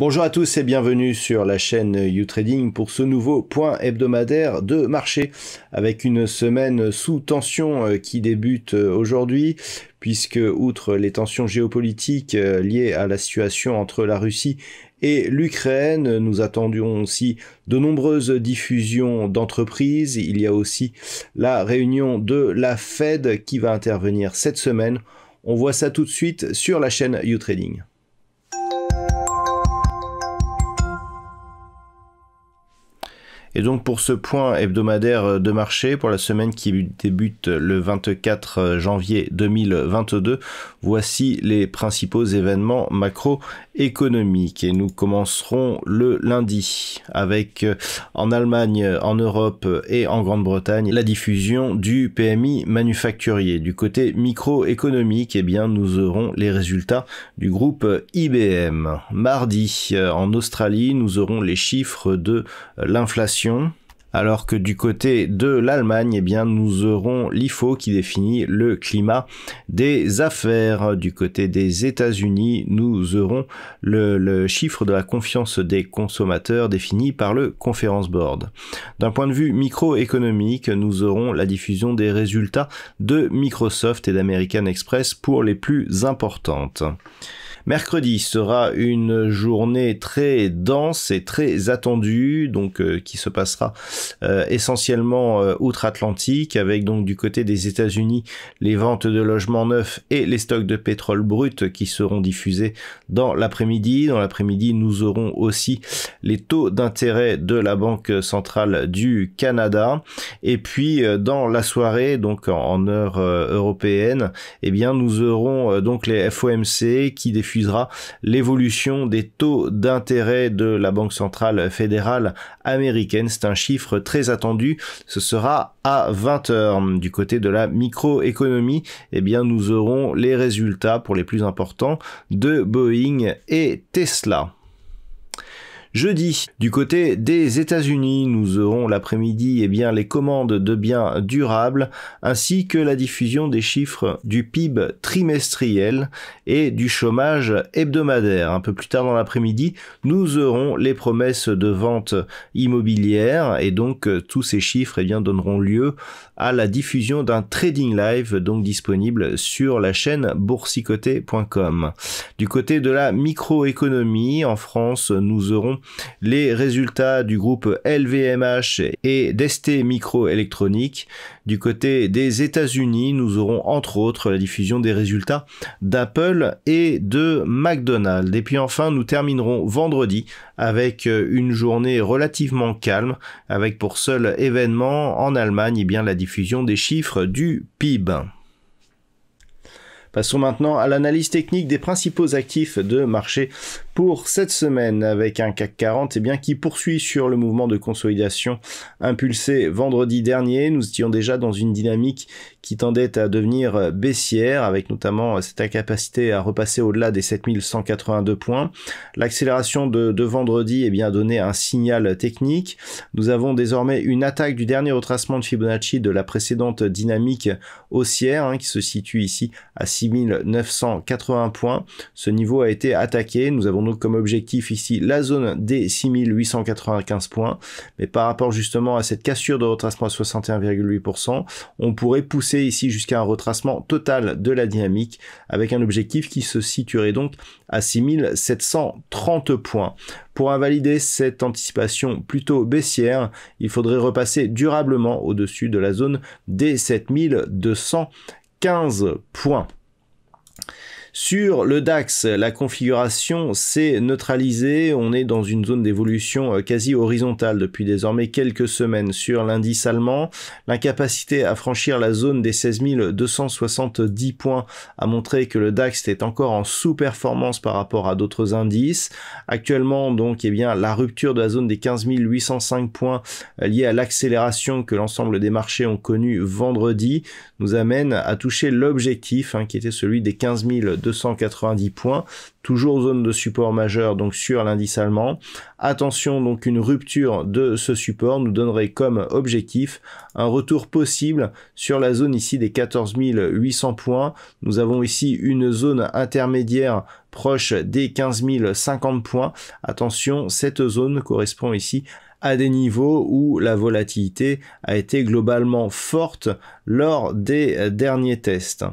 Bonjour à tous et bienvenue sur la chaîne YouTrading pour ce nouveau point hebdomadaire de marché avec une semaine sous tension qui débute aujourd'hui puisque outre les tensions géopolitiques liées à la situation entre la Russie et l'Ukraine, nous attendions aussi de nombreuses diffusions d'entreprises. Il y a aussi la réunion de la Fed qui va intervenir cette semaine. On voit ça tout de suite sur la chaîne YouTrading. Et donc pour ce point hebdomadaire de marché pour la semaine qui débute le 24 janvier 2022, voici les principaux événements macroéconomiques. Et nous commencerons le lundi avec en Allemagne, en Europe et en Grande-Bretagne la diffusion du PMI manufacturier. Du côté microéconomique, eh bien nous aurons les résultats du groupe IBM. Mardi, en Australie, nous aurons les chiffres de l'inflation. Alors que du côté de l'Allemagne, eh bien, nous aurons l'IFO qui définit le climat des affaires. Du côté des États-Unis, nous aurons le chiffre de la confiance des consommateurs défini par le Conference Board. D'un point de vue microéconomique, nous aurons la diffusion des résultats de Microsoft et d'American Express pour les plus importantes. Mercredi sera une journée très dense et très attendue, donc qui se passera essentiellement outre-Atlantique, avec donc du côté des États-Unis les ventes de logements neufs et les stocks de pétrole brut qui seront diffusés dans l'après-midi. Dans l'après-midi, nous aurons aussi les taux d'intérêt de la Banque centrale du Canada. Et puis dans la soirée, donc en heure européenne, eh bien nous aurons donc les FOMC qui diffusera l'évolution des taux d'intérêt de la Banque centrale fédérale américaine. C'est un chiffre très attendu. Ce sera à 20h. Du côté de la microéconomie, eh bien, nous aurons les résultats pour les plus importants de Boeing et Tesla. Jeudi, du côté des États-Unis, nous aurons l'après-midi eh bien les commandes de biens durables ainsi que la diffusion des chiffres du PIB trimestriel et du chômage hebdomadaire. Un peu plus tard dans l'après-midi, nous aurons les promesses de vente immobilière et donc tous ces chiffres eh bien donneront lieu à la diffusion d'un trading live donc disponible sur la chaîne boursicoté.com. Du côté de la microéconomie, en France, nous aurons les résultats du groupe LVMH et d'ST Microélectronique. Du côté des États-Unis, nous aurons entre autres la diffusion des résultats d'Apple et de McDonald's. Et puis enfin, nous terminerons vendredi avec une journée relativement calme, avec pour seul événement en Allemagne eh bien la diffusion des chiffres du PIB. Passons maintenant à l'analyse technique des principaux actifs de marché pour cette semaine avec un CAC 40 eh bien, qui poursuit sur le mouvement de consolidation impulsé vendredi dernier. Nous étions déjà dans une dynamique qui tendait à devenir baissière avec notamment cette incapacité à repasser au-delà des 7182 points. L'accélération de vendredi eh bien, a donné un signal technique. Nous avons désormais une attaque du dernier retracement de Fibonacci de la précédente dynamique haussière qui se situe ici à 6980 points. Ce niveau a été attaqué. Nous avons donc comme objectif ici la zone des 6895 points. Mais par rapport justement à cette cassure de retracement à 61,8%, on pourrait pousser ici jusqu'à un retracement total de la dynamique avec un objectif qui se situerait donc à 6730 points. Pour invalider cette anticipation plutôt baissière, il faudrait repasser durablement au-dessus de la zone des 7215 points. Sur le DAX, la configuration s'est neutralisée. On est dans une zone d'évolution quasi horizontale depuis désormais quelques semaines sur l'indice allemand. L'incapacité à franchir la zone des 16 270 points a montré que le DAX est encore en sous-performance par rapport à d'autres indices. Actuellement, donc, eh bien, la rupture de la zone des 15 805 points liée à l'accélération que l'ensemble des marchés ont connue vendredi nous amène à toucher l'objectif qui était celui des 15 290 points. toujours zone de support majeur donc sur l'indice allemand. Attention, donc une rupture de ce support nous donnerait comme objectif un retour possible sur la zone ici des 14 800 points. Nous avons ici une zone intermédiaire proche des 15 050 points. Attention, cette zone correspond ici à des niveaux où la volatilité a été globalement forte lors des derniers tests.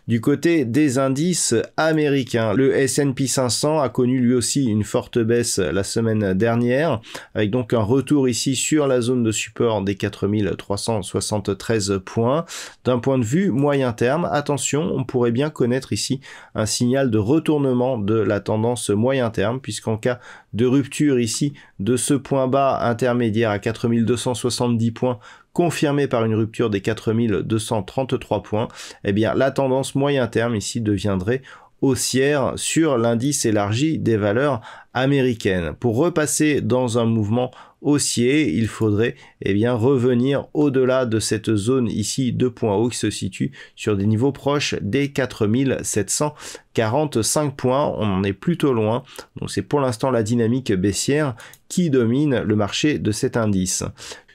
Du côté des indices américains, le S&P 500 a connu lui aussi une forte baisse la semaine dernière, avec donc un retour ici sur la zone de support des 4373 points. D'un point de vue moyen terme, attention, on pourrait bien connaître ici un signal de retournement de la tendance moyen terme, puisqu'en cas de rupture ici de ce point bas intermédiaire à 4270 points, confirmé par une rupture des 4233 points, eh bien la tendance moyen terme ici deviendrait haussière sur l'indice élargi des valeurs américaines. Pour repasser dans un mouvement haussier, il faudrait revenir au-delà de cette zone ici de points hauts qui se situe sur des niveaux proches des 4745 points. On en est plutôt loin, donc c'est pour l'instant la dynamique baissière qui domine le marché de cet indice.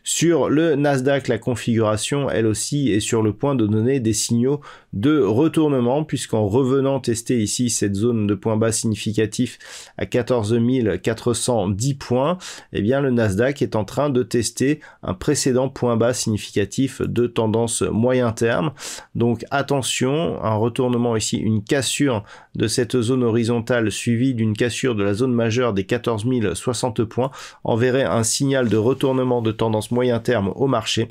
Sur le Nasdaq, la configuration, elle aussi, est sur le point de donner des signaux de retournement, puisqu'en revenant tester ici cette zone de point bas significatif à 14 410 points, eh bien le Nasdaq est en train de tester un précédent point bas significatif de tendance moyen terme. Donc attention, un retournement ici, une cassure de cette zone horizontale suivie d'une cassure de la zone majeure des 14 060 points enverrait un signal de retournement de tendance moyen terme au marché,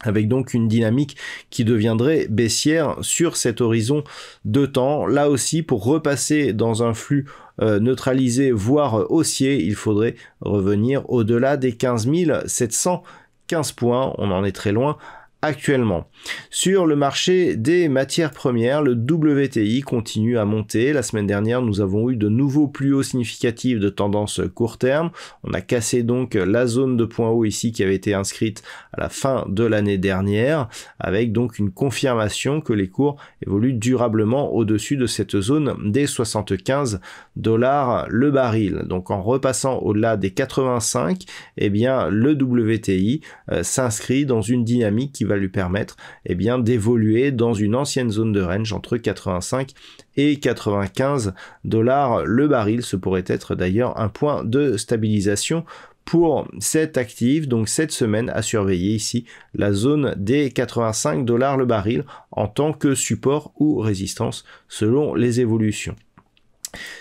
avec donc une dynamique qui deviendrait baissière sur cet horizon de temps. Là aussi, pour repasser dans un flux neutralisé, voire haussier, il faudrait revenir au-delà des 15 715 points. On en est très loin actuellement. Sur le marché des matières premières, le WTI continue à monter. La semaine dernière, nous avons eu de nouveaux plus hauts significatifs de tendance court terme. On a cassé donc la zone de point haut ici qui avait été inscrite à la fin de l'année dernière, avec donc une confirmation que les cours évoluent durablement au-dessus de cette zone des 75 $ le baril. Donc en repassant au-delà des 85, eh bien le WTI s'inscrit dans une dynamique qui va lui permettre d'évoluer dans une ancienne zone de range entre 85 et 95 $ le baril. Ce pourrait être d'ailleurs un point de stabilisation pour cet actif. Donc cette semaine à surveiller ici la zone des 85 $ le baril en tant que support ou résistance selon les évolutions.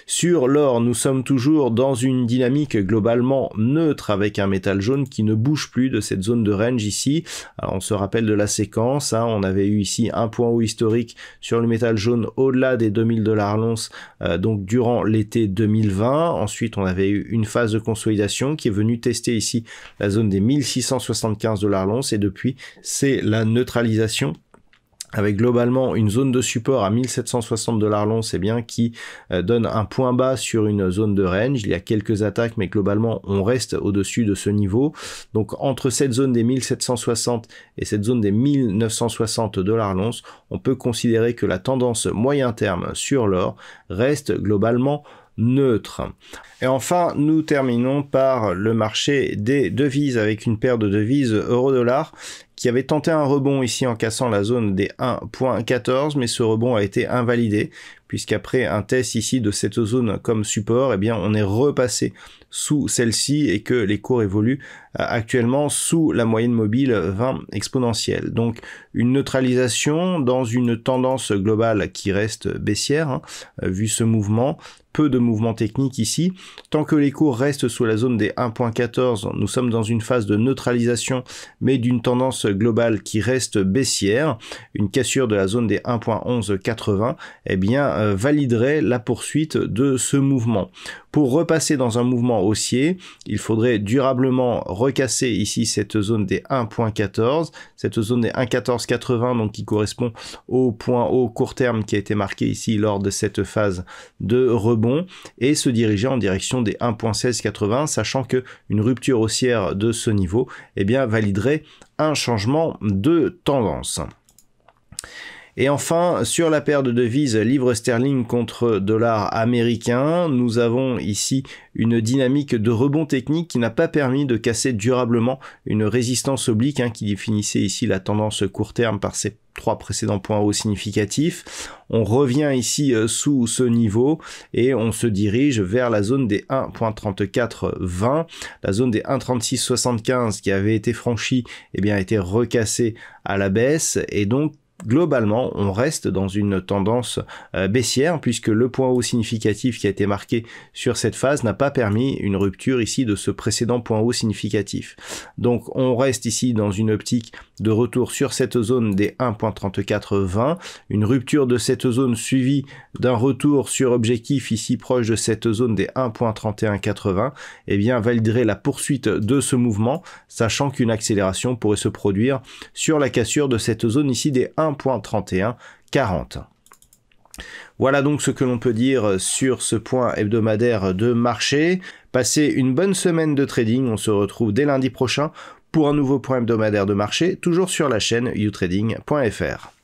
Sur l'or, nous sommes toujours dans une dynamique globalement neutre avec un métal jaune qui ne bouge plus de cette zone de range ici. Alors on se rappelle de la séquence, on avait eu ici un point haut historique sur le métal jaune au-delà des 2000 $ l'once donc durant l'été 2020. Ensuite on avait eu une phase de consolidation qui est venue tester ici la zone des 1675 $ l'once et depuis c'est la neutralisation, avec globalement une zone de support à 1760 $ l'once, qui donne un point bas sur une zone de range. Il y a quelques attaques, mais globalement on reste au-dessus de ce niveau. Donc entre cette zone des 1760 et cette zone des 1960 $ l'once, on peut considérer que la tendance moyen terme sur l'or reste globalement neutre. Et enfin, nous terminons par le marché des devises avec une paire de devises euro-dollar qui avait tenté un rebond ici en cassant la zone des 1.14, mais ce rebond a été invalidé puisqu'après un test ici de cette zone comme support, on est repassé sous celle-ci et que les cours évoluent actuellement sous la moyenne mobile 20 exponentielle. Donc une neutralisation dans une tendance globale qui reste baissière, vu ce mouvement. Peu de mouvements techniques ici. Tant que les cours restent sous la zone des 1.14, nous sommes dans une phase de neutralisation, mais d'une tendance globale qui reste baissière. Une cassure de la zone des 1.1180, validerait la poursuite de ce mouvement. Pour repasser dans un mouvement haussier, il faudrait durablement recasser ici cette zone des 1.14, cette zone des 1.1480, donc qui correspond au point haut court terme qui a été marqué ici lors de cette phase de rebond, et se diriger en direction des 1.1680, sachant que une rupture haussière de ce niveau validerait un changement de tendance. Et enfin, sur la paire de devises livre sterling contre dollar américain, nous avons ici une dynamique de rebond technique qui n'a pas permis de casser durablement une résistance oblique qui définissait ici la tendance court terme par ces 3 précédents points hauts significatifs. On revient ici sous ce niveau et on se dirige vers la zone des 1.3420. La zone des 1.3675 qui avait été franchie a été recassée à la baisse et donc globalement, on reste dans une tendance baissière puisque le point haut significatif qui a été marqué sur cette phase n'a pas permis une rupture ici de ce précédent point haut significatif. Donc on reste ici dans une optique de retour sur cette zone des 1.3420, une rupture de cette zone suivie d'un retour sur objectif ici proche de cette zone des 1.3180, validerait la poursuite de ce mouvement, sachant qu'une accélération pourrait se produire sur la cassure de cette zone ici des 1.3140. Voilà donc ce que l'on peut dire sur ce point hebdomadaire de marché. Passez une bonne semaine de trading, on se retrouve dès lundi prochain pour un nouveau point hebdomadaire de marché, toujours sur la chaîne youtrading.fr.